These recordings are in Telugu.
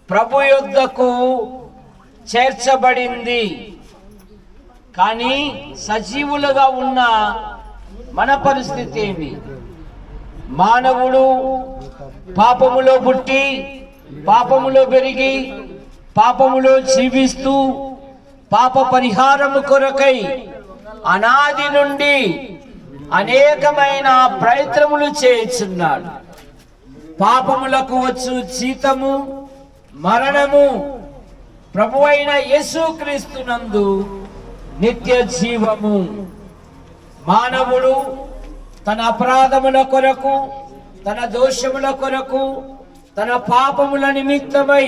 ప్రభు యొద్దకు చేర్చబడింది. కానీ సజీవులుగా ఉన్న మన పరిస్థితి ఏమి? మానవుడు పాపములో పుట్టి పాపములో పెరిగి పాపములో జీవిస్తూ పాప పరిహారము కొరకై అనాది నుండి అనేకమైన ప్రయత్నములు చేయుచున్నాడు. పాపములకు వచ్చు జీతము మరణము, ప్రభువైన యేసుక్రీస్తునందు నిత్య జీవము. మానవుడు తన అపరాధముల కొరకు, తన దోషముల కొరకు, తన పాపముల నిమిత్తమై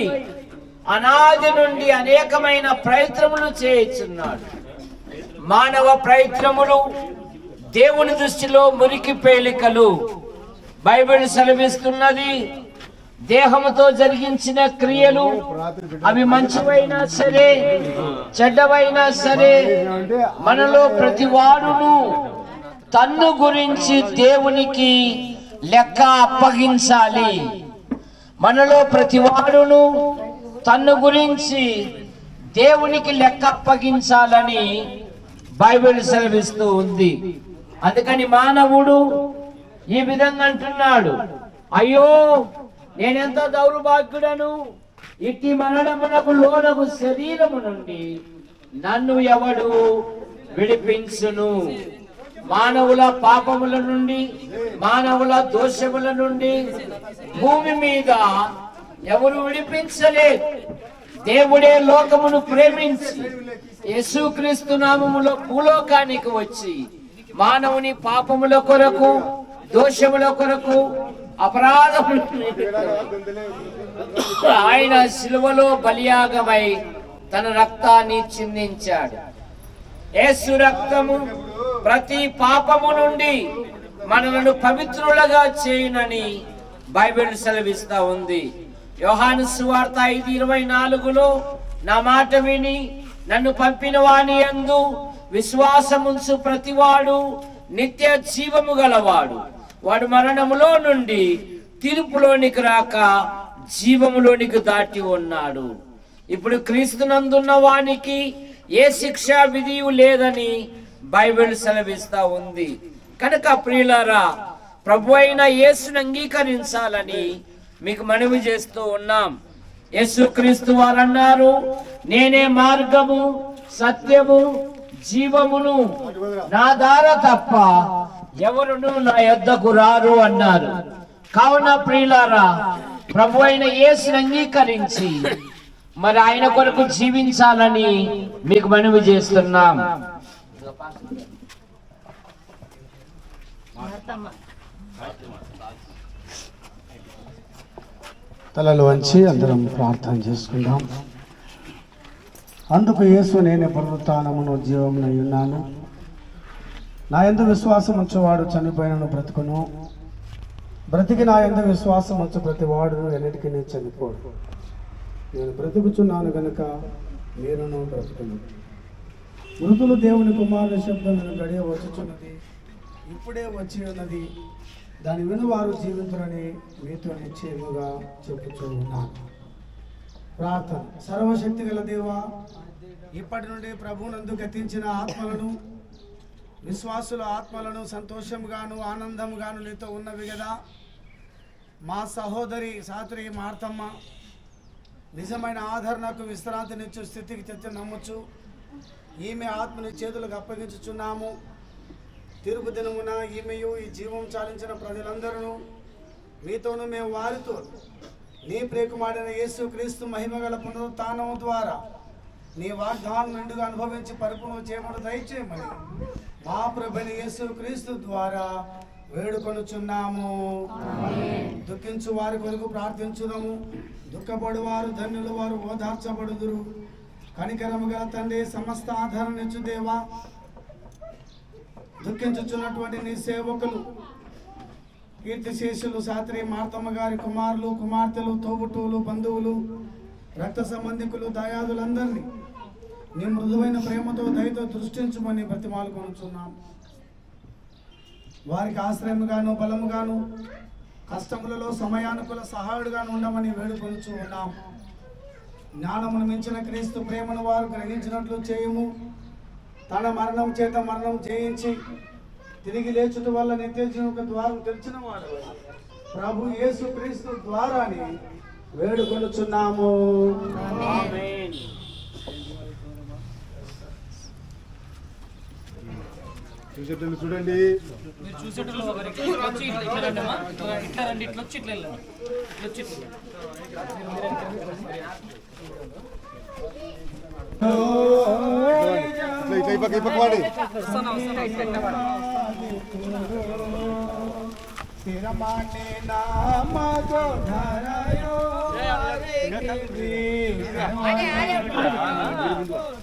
అనాది నుండి అనేకమైన ప్రయత్నములు చేయుచున్నాడు. మానవ ప్రయత్నములు దేవుని దృష్టిలో మురికి పేలికలు. బైబిల్ సెలవిస్తున్నది, దేహముతో జరిగించిన క్రియలు అవి మంచివైనా సరే చెడ్డవైనా సరే మనలో ప్రతివాడును తన్ను గురించి దేవునికి లెక్క అప్పగించాలి. మనలో ప్రతివాడును తన్ను గురించి దేవునికి లెక్క అప్పగించాలని బైబిల్ సెలవిస్తూ ఉంది. అందుకని మానవుడు ఈ విధంగా అంటున్నాడు, అయ్యో నేనెంత దౌర్భాగ్యుడను, ఇట్టి మరణమునకు లోనగు శరీరము నుండి నన్ను ఎవడు విడిపించును? మానవుల పాపముల నుండి, మానవుల దోషముల నుండి భూమి మీద ఎవరు విడిపించలేదు. దేవుడే లోకమును ప్రేమించి యేసుక్రీస్తు నామములో భూలోకానికి వచ్చి మానవుని పాపముల కొరకు, దోషముల కొరకు, అపరాధముల ఆయన శిలువలో బలియాగమై తన రక్తాన్ని చిందించాడు. యేసు రక్తము ప్రతి పాపము నుండి మనలను పవిత్రులుగా చేయునని బైబిల్ సెలవిస్తా ఉంది. యోహాను సువార్త 5:24లో నా మాట విని నన్ను పంపిన వాని యందు విశ్వాసముంచు ప్రతివాడు నిత్య జీవము గలవాడు, వాడు మరణములో నుండి తీర్పులోనికి రాక జీవములోనికి దాటి ఉన్నాడు. ఇప్పుడు క్రీస్తునందున్న వానికి ఏ శిక్షా విధియు లేదని బైబిల్ సెలవిస్తా ఉంది. కనుక ప్రియులారా, ప్రభు అయిన యేసును అంగీకరించాలని మీకు మనవి చేస్తూ ఉన్నాం. యేసుక్రీస్తు వారు అన్నారు, నేనే మార్గము, సత్యము, జీవమును, నా ద్వారా తప్ప ఎవరును నా యొద్దకు రారు అన్నారు. కావున ప్రియులారా, ప్రభు అయిన యేసును అంగీకరించి మరి ఆయన కొరకు జీవించాలని మీకు మనవి చేస్తున్నాం. తలలు వంచి అందరం ప్రార్థన చేసుకుందాం. అందుకు యేసు, నేనే పునరుత్థానమును జీవమునై ఉన్నాను, నా యందు విశ్వాసం ఉంచువాడు చనిపోయినను బ్రతుకును, బ్రతికి నా యందు విశ్వాసం ఉంచు ప్రతివాడు ఎన్నిటికీ చనిపోడు. నేను బ్రతుకుచున్నాను గనుక మీరును బ్రతుకును. మృతులు దేవుని కుమారుని శబ్దం నేను గడియ వచ్చుచున్నది, ఇప్పుడే వచ్చి ఉన్నది, దాని వినువారు జీవించునని మీతో నిశ్చయముగా చెప్పుచూ ఉన్నాను. ప్రార్థన. సర్వశక్తి గల దేవా, ఇప్పటి నుండి ప్రభువునందు గతించిన ఆత్మలను, విశ్వాసుల ఆత్మలను సంతోషముగాను ఆనందముగాను నీతో ఉన్నవి కదా. మా సహోదరి సాత్రి మార్తమ్మ నిజమైన ఆదరణకు విశ్రాంతినిచ్చు స్థితికి తెచ్చి నమ్మచ్చు. ఈమె ఆత్మని చేతులకు అప్పగించుచున్నాము. తిరుగు దినమున ఈమెయు ఈ జీవం చాలించిన ప్రజలందరూ మీతోనూ మేము వారితో నీ ప్రియకుమారుడైన యేసుక్రీస్తు మహిమగల పునరుత్థానం ద్వారా నీ వాగ్దానం నిండుగా అనుభవించి పరిపూర్ణ చేయమని దయచేయమని మా ప్రభువైన యేసుక్రీస్తు ద్వారా వేడుకొనుచున్నాము. దుఃఖించు వారి కొరకు ప్రార్థించుదాము. దుఃఖపడు వారు ధన్యులు, వారు ఓదార్చబడుదురు. కనికరము గల తండ్రి, సమస్త ఆధారం ఇచ్చు దేవా, దుఃఖించుచున్నటువంటి నీ సేవకులు, కీర్తిశేషులు సాత్రి మార్తమ్మ గారి కుమారులు, కుమార్తెలు, తోబుట్టువులు, బంధువులు, రక్త సంబంధికులు, దయాదులందరినీ నీ మృదువైన ప్రేమతో దయతో దృష్టించమని బ్రతిమాలుకొనుచున్నాం. వారికి ఆశ్రయముగాను బలముగాను కష్టములలో సమయానుకూల సహాయుడుగాను ఉండమని వేడుకొనుచు ఉన్నాం. జ్ఞానమును మించిన క్రీస్తు ప్రేమను వారు గ్రహించినట్లు చేయము. తన మరణం చేత మరణం జయించి తిరిగి లేచుట వల్ల నిత్య జీవక ద్వారం తెరిచిన వాడు ప్రభు యేసు క్రీస్తు ద్వారాని వేడుకొనుచున్నాము. ఆమేన్. చూడండి వాడి స్థిరమానే నామతో ధరయో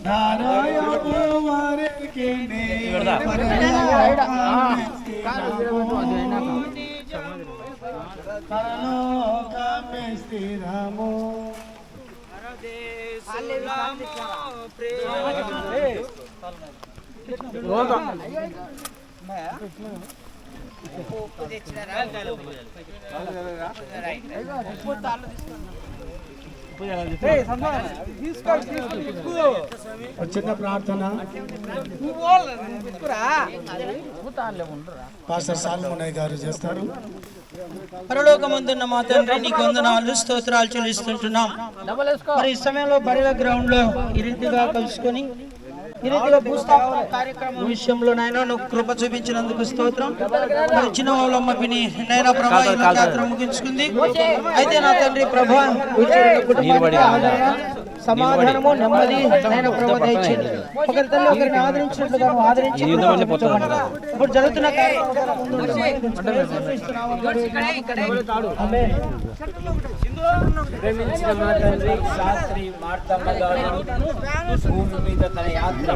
ధరయో వరకే నే పరలోకమే స్థిరము. చిన్న ప్రార్థన. పాస్టర్ సాల్మోనయ్య గారు చేస్తారు. పరలోకమందున్న మా తండ్రి నీకు వందనాలు స్తోత్రాలు చెల్లిస్తుంటున్నాం. మరి ఈ సమయంలో బరిల గ్రౌండ్ లో ఈ రీతిగా కలుసుకొని ఈ రీతిగా భూస్థాపన కార్యక్రమం విషయంలో నాయన నువ్వు కృప చూపించినందుకు స్తోత్రం. మరి చిన్న వాళ్ళమ్మ పిని నైనా ప్రభా యాత్ర ముగించుకుంది. అయితే నా తండ్రి ప్రభా సమాధానము నెమ్మది నైనా ప్రభా దయచేయండి. ఒకరి తల్లి ఒకరిని ఆదరించినట్లుగా ఆదరించి ఇప్పుడు జరుగుతున్న ప్రేమించిన మా తండ్రి శాస్త్రి మార్తమ్మ గారు భూమి మీద తన యాత్ర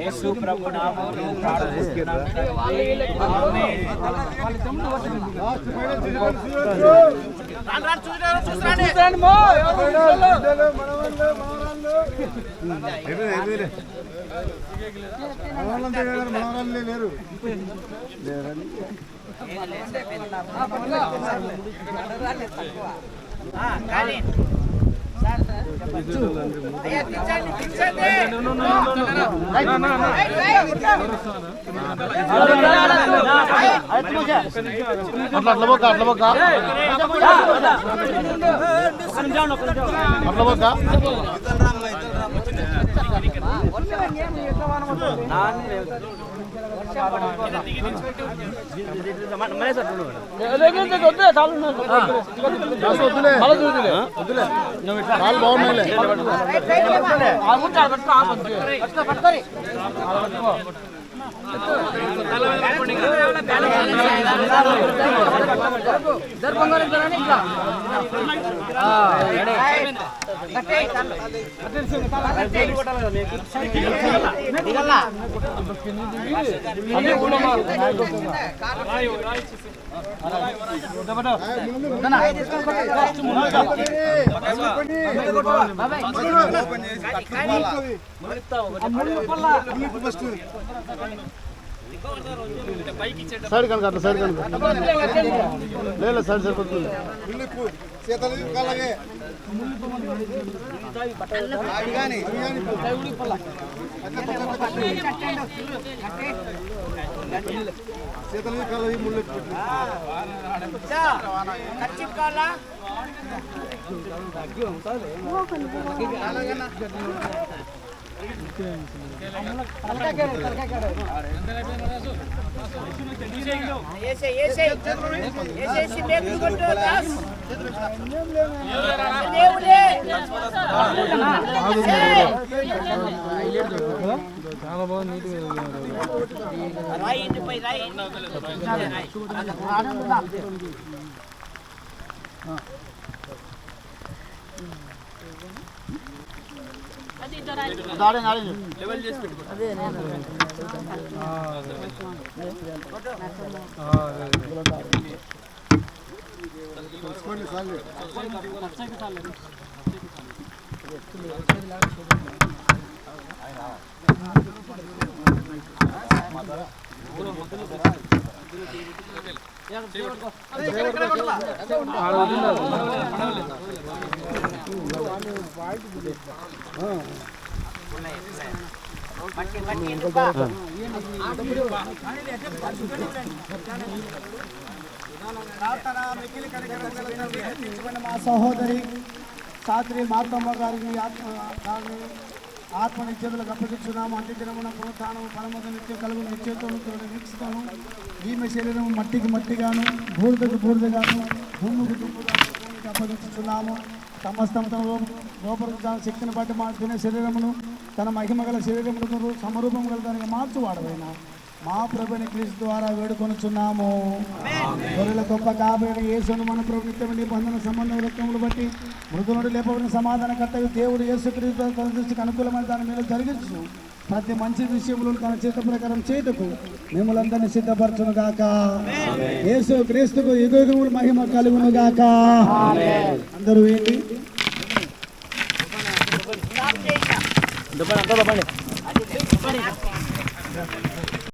యేసు ప్రభు నామములో ప్రార్థిస్తున్నాము. ఆమేన్. లేరు బాగున్నాయి. సైడ్ కనుక అట్లా సైడ్ కనుక లేదు సైడ్ సరిపోతుంది. చాలా బాగా నీట్గా మా సహోదరి సాత్రి మార్తమ్మ గారికి ఆత్మ నిత్యతలకు అప్పగించున్నాము. అంత్య దినమున పునరుత్థానము పరమత నిత్యం కలుగు నిత్యతోను వీక్షతోను ఈమె శరీరం మట్టికి మట్టిగాను బూడిదకు బూడిదగాను దుమ్ముకు దుమ్ముగాను భూమికి అప్పగించున్నాము. సమస్తం తన లోపల శక్తిని బట్టి మా తినే శరీరమును తన మహిమ గల శరీరమును సమరూపం గల దానికి మార్చువాడవైనా మా ప్రభుని క్రీస్తు ద్వారా వేడుకొనుచున్నాము. గొర్రెల గొప్ప కాబోయిన యేసును మన ప్రభు నిత్యం నిబంధన సంబంధ రక్తములు బట్టి మృదునుడు లేపబడిన సమాధాన కర్తవ్య దేవుడు యేసుక్రీస్తు తన దృష్టికి అనుకూలమైన దాని మీద జరిగించు ప్రతి మంచి విషయంలో తన చేత ప్రకారం చేతుకు మిమ్మల్ందరినీ సిద్ధపరచును గాక. యేసు క్రీస్తుకు యుగములు మహిమ కలుగును గాక. అందరూ ఏంటి